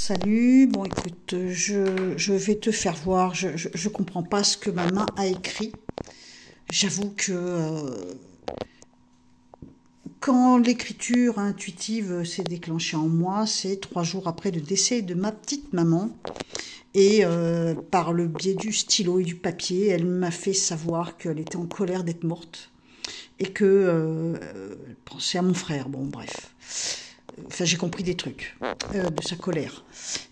Salut, bon écoute, je vais te faire voir, je comprends pas ce que ma main a écrit. J'avoue que quand l'écriture intuitive s'est déclenchée en moi, c'est 3 jours après le décès de ma petite maman. Et par le biais du stylo et du papier, elle m'a fait savoir qu'elle était en colère d'être morte. Et que elle pensait à mon frère, bon bref. Enfin, j'ai compris des trucs de sa colère.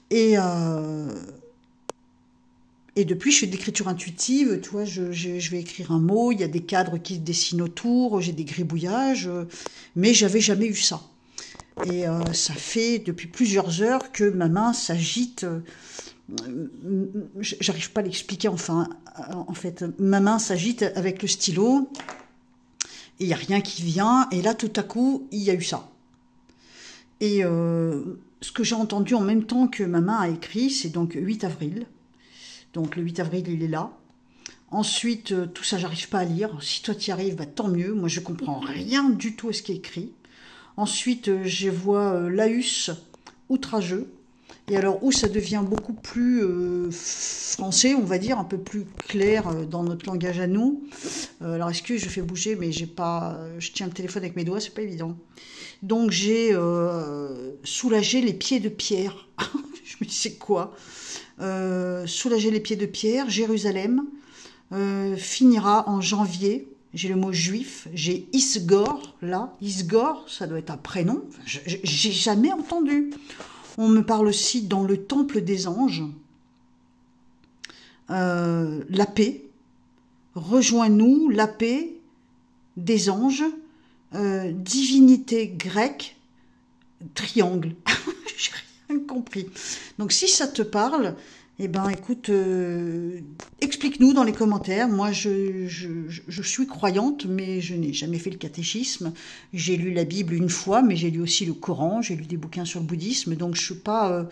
Et, euh, et depuis, je fais de l'écriture intuitive, tu vois, je vais écrire un mot, il y a des cadres qui se dessinent autour, j'ai des gribouillages, mais j'avais jamais eu ça. Et ça fait depuis plusieurs heures que ma main s'agite. J'arrive pas à l'expliquer, enfin, en fait, ma main s'agite avec le stylo, et il n'y a rien qui vient, et là, tout à coup, il y a eu ça. Et ce que j'ai entendu en même temps que ma main a écrit, c'est donc 8 avril. Donc le 8 avril, il est là. Ensuite, tout ça, j'arrive pas à lire. Si toi tu y arrives, bah, tant mieux. Moi, je comprends rien du tout à ce qui est écrit. Ensuite, je vois laus, outrageux. Et alors, où ça devient beaucoup plus français, on va dire, un peu plus clair dans notre langage à nous. Alors, excuse, je fais bouger, mais j'ai pas, je tiens le téléphone avec mes doigts, c'est pas évident. Donc, j'ai soulagé les pieds de Pierre. Je me dis, c'est quoi soulager les pieds de Pierre, Jérusalem, finira en janvier. J'ai le mot juif, j'ai Isgor, là. Isgor, ça doit être un prénom. J'ai jamais entendu. On me parle aussi dans le temple des anges. La paix. Rejoins-nous, la paix des anges. Divinité grecque, triangle. J'ai rien compris. Donc si ça te parle, eh ben écoute, explique-nous dans les commentaires. Moi je suis croyante, mais je n'ai jamais fait le catéchisme. J'ai lu la Bible une fois, mais j'ai lu aussi le Coran, j'ai lu des bouquins sur le bouddhisme, donc je suis pas,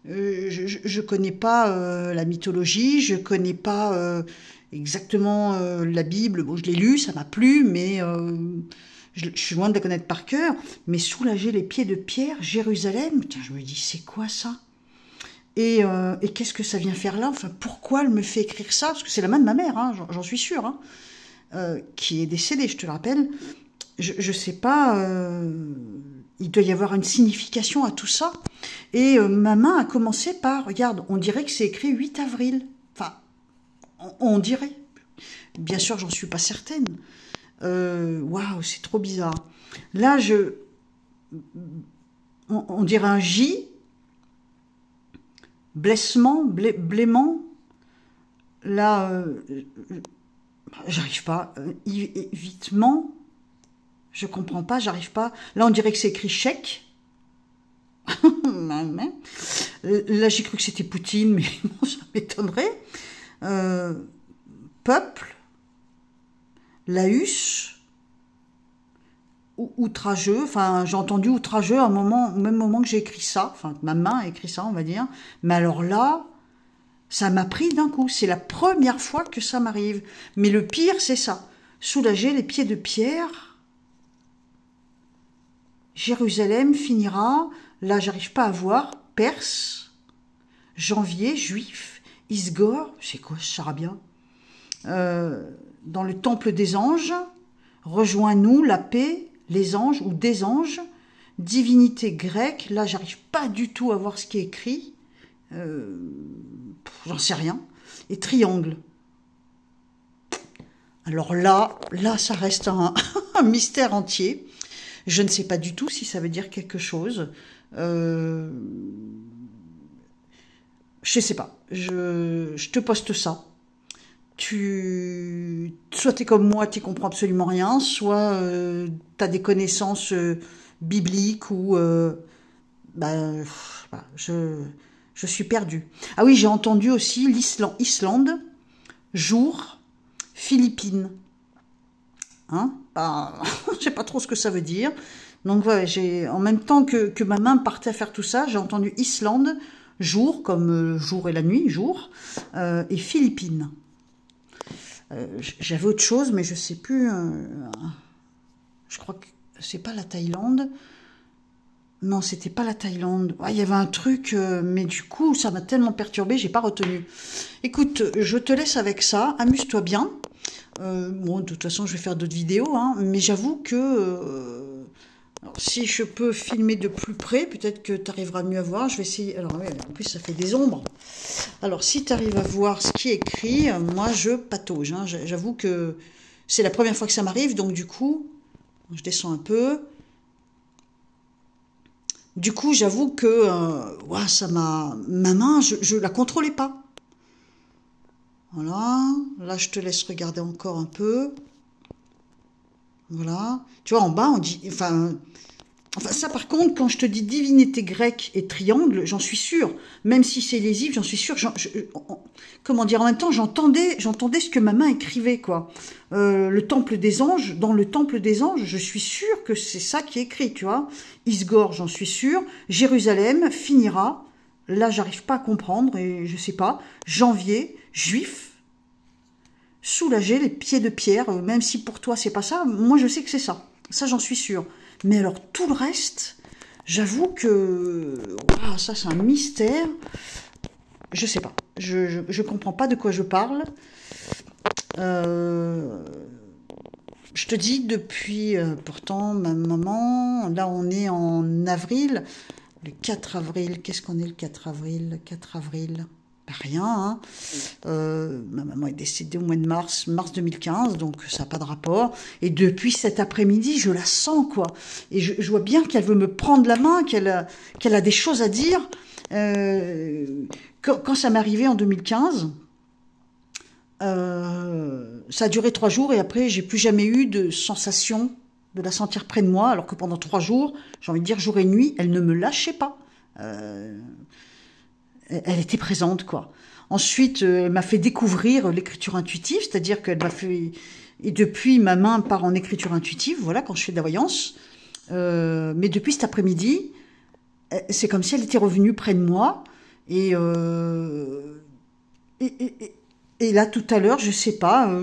je connais pas la mythologie, je connais pas exactement la Bible. Bon, je l'ai lu, ça m'a plu, mais je suis loin de la connaître par cœur. Mais soulager les pieds de Pierre, Jérusalem, putain, je me dis, c'est quoi ça? Et qu'est-ce que ça vient faire là? Enfin, pourquoi elle me fait écrire ça? Parce que c'est la main de ma mère, hein, j'en suis sûre, hein, qui est décédée, je te le rappelle. Je sais pas, il doit y avoir une signification à tout ça. Et ma main a commencé par, regarde, on dirait que c'est écrit 8 avril. Enfin, on dirait. Bien sûr, j'en suis pas certaine. Waouh, c'est trop bizarre. Là, on dirait un J, blessement, blêment. Là, j'arrive pas. Évitement, je comprends pas, j'arrive pas. Là, on dirait que c'est écrit chèque. Là, j'ai cru que c'était Poutine, mais bon, ça m'étonnerait. Peuple, laus, outrageux. Enfin, j'ai entendu outrageux à un moment, au même moment que j'ai écrit ça. Enfin, ma main a écrit ça, on va dire. Mais alors là, ça m'a pris d'un coup. C'est la première fois que ça m'arrive. Mais le pire, c'est ça. Soulager les pieds de Pierre. Jérusalem finira. Là, j'arrive pas à voir. Perse. Janvier, juif. Isgor. C'est quoi ce charabia? Dans le temple des anges. Rejoins-nous, la paix, les anges ou des anges. Divinité grecque. Là, j'arrive pas du tout à voir ce qui est écrit. J'en sais rien. Et triangle. Alors là, ça reste un mystère entier. Je ne sais pas du tout si ça veut dire quelque chose. Je sais pas. Je te poste ça. Soit t'es comme moi, tu comprends absolument rien, soit t'as des connaissances bibliques ou je suis perdue. Ah oui, j'ai entendu aussi Islande, jour, Philippines. Hein, je sais pas trop ce que ça veut dire. Donc ouais, en même temps que ma main partait à faire tout ça, j'ai entendu Islande, jour, comme jour et la nuit, jour, et Philippines. J'avais autre chose, mais je sais plus. Je crois que c'est pas la Thaïlande. Non, c'était pas la Thaïlande. Ah, il y avait un truc, mais du coup, ça m'a tellement perturbée, j'ai pas retenu. Écoute, je te laisse avec ça. Amuse-toi bien. Bon, de toute façon, je vais faire d'autres vidéos, hein, mais j'avoue que alors, si je peux filmer de plus près, peut-être que tu arriveras mieux à voir. Je vais essayer. Alors, ouais, en plus, ça fait des ombres. Alors, si tu arrives à voir ce qui est écrit, moi, je patauge, hein. J'avoue que c'est la première fois que ça m'arrive, donc du coup, je descends un peu. Du coup, j'avoue que ouah, ça m'a ma main, je la contrôlais pas. Voilà. Là, je te laisse regarder encore un peu. Voilà. Tu vois, en bas, on dit, enfin, ça, par contre, quand je te dis divinité grecque et triangle, j'en suis sûre. Même si c'est lésif, j'en suis sûre. Comment dire, en même temps, j'entendais ce que ma main écrivait, quoi. Le temple des anges, dans le temple des anges, je suis sûre que c'est ça qui est écrit, tu vois. Isgore, j'en suis sûre. Jérusalem finira. Là, j'arrive pas à comprendre et je sais pas. Janvier, juif, soulager les pieds de pierre, même si pour toi c'est pas ça, moi je sais que c'est ça. Ça, j'en suis sûre. Mais alors, tout le reste, j'avoue que ouah, ça, c'est un mystère. Je sais pas. Je comprends pas de quoi je parle. Euh, je te dis, depuis, pourtant, ma maman, là, on est en avril. Le 4 avril, qu'est-ce qu'on est le 4 avril? Le 4 avril, pas rien, hein. Ma maman est décédée au mois de mars 2015, donc ça n'a pas de rapport. Et depuis cet après-midi, je la sens, quoi. Et je vois bien qu'elle veut me prendre la main, qu'elle a des choses à dire. Quand ça m'est arrivé en 2015, ça a duré 3 jours et après, j'ai plus jamais eu de sensation de la sentir près de moi, alors que pendant 3 jours, j'ai envie de dire jour et nuit, elle ne me lâchait pas. Elle était présente, quoi. Ensuite, elle m'a fait découvrir l'écriture intuitive, c'est-à-dire qu'elle m'a fait... Et depuis, ma main part en écriture intuitive, voilà, quand je fais de la voyance. Mais depuis cet après-midi, c'est comme si elle était revenue près de moi. Et, et, et, et là, tout à l'heure, je sais pas,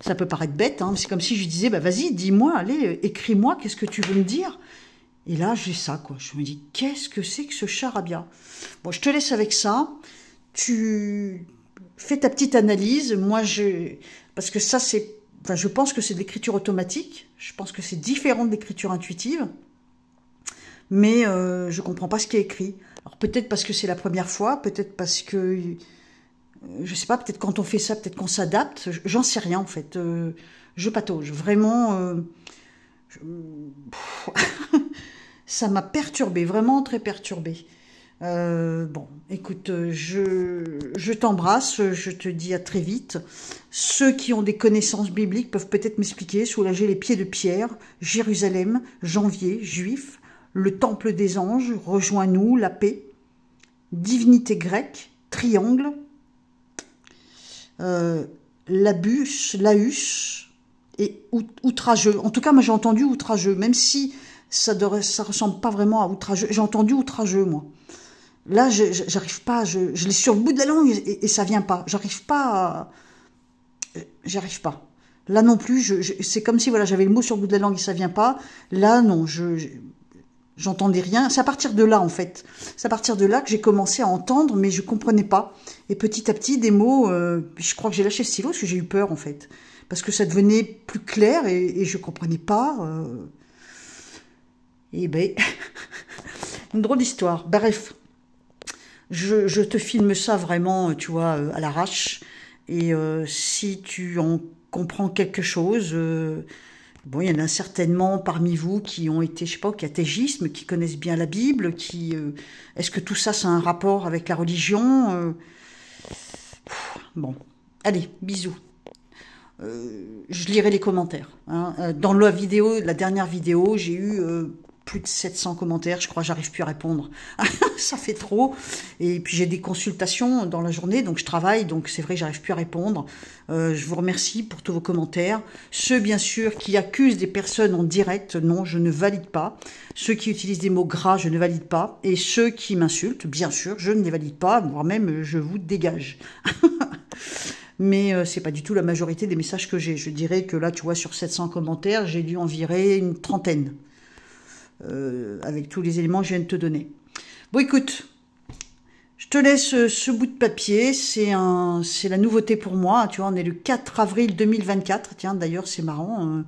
ça peut paraître bête, hein, mais c'est comme si je lui disais, bah vas-y, dis-moi, allez, écris-moi, qu'est-ce que tu veux me dire? Et là, j'ai ça, quoi. Je me dis, qu'est-ce que c'est que ce charabia? Bon, je te laisse avec ça. Tu fais ta petite analyse. Moi, parce que ça, c'est... Enfin, je pense que c'est de l'écriture automatique. Je pense que c'est différent de l'écriture intuitive. Mais je comprends pas ce qui est écrit. Alors, peut-être parce que c'est la première fois, peut-être parce que... je sais pas, peut-être quand on fait ça, peut-être qu'on s'adapte. J'en sais rien, en fait. Je patauge. Vraiment... je- ça m'a perturbée, vraiment très perturbée. Bon, écoute, je t'embrasse, je te dis à très vite. Ceux qui ont des connaissances bibliques peuvent peut-être m'expliquer, soulager les pieds de pierre, Jérusalem, janvier, juif, le temple des anges, rejoins-nous, la paix, divinité grecque, triangle, l'abus, laus et outrageux. En tout cas, moi j'ai entendu outrageux, même si ça ressemble pas vraiment à outrageux. J'ai entendu outrageux, moi. Là, j'arrive pas, je l'ai sur le bout de la langue et ça vient pas. J'arrive pas. Là non plus, c'est comme si voilà, j'avais le mot sur le bout de la langue et ça vient pas. Là, non, j'entendais rien. C'est à partir de là, en fait. C'est à partir de là que j'ai commencé à entendre, mais je comprenais pas. Et petit à petit, des mots, je crois que j'ai lâché le stylo parce que j'ai eu peur, en fait. Parce que ça devenait plus clair et je comprenais pas. Et ben, une drôle d'histoire. Bref. Je te filme ça vraiment, tu vois, à l'arrache. Et si tu en comprends quelque chose, bon, il y en a certainement parmi vous qui ont été, je sais pas, catéchisme, qui connaissent bien la Bible, qui... est-ce que tout ça, c'est un rapport avec la religion? Bon, allez, bisous. Je lirai les commentaires, hein. Dans la dernière vidéo, j'ai eu... plus de 700 commentaires, je crois, j'arrive plus à répondre. Ça fait trop. Et puis j'ai des consultations dans la journée, donc je travaille, donc c'est vrai que j'arrive plus à répondre. Je vous remercie pour tous vos commentaires. Ceux, bien sûr, qui accusent des personnes en direct, non, je ne valide pas. Ceux qui utilisent des mots gras, je ne valide pas. Et ceux qui m'insultent, bien sûr, je ne les valide pas, voire même je vous dégage. Mais c'est pas du tout la majorité des messages que j'ai. Je dirais que là, tu vois, sur 700 commentaires, j'ai dû en virer une trentaine. avec tous les éléments que je viens de te donner. Bon, écoute, je te laisse ce bout de papier, c'est la nouveauté pour moi, tu vois, on est le 4 avril 2024, tiens, d'ailleurs, c'est marrant,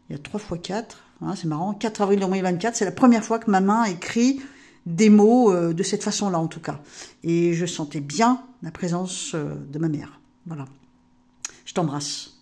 il y a 3 x 4, hein, c'est marrant, 4 avril 2024, c'est la première fois que ma main écrit des mots de cette façon-là, en tout cas. Et je sentais bien la présence de ma mère. Voilà. Je t'embrasse.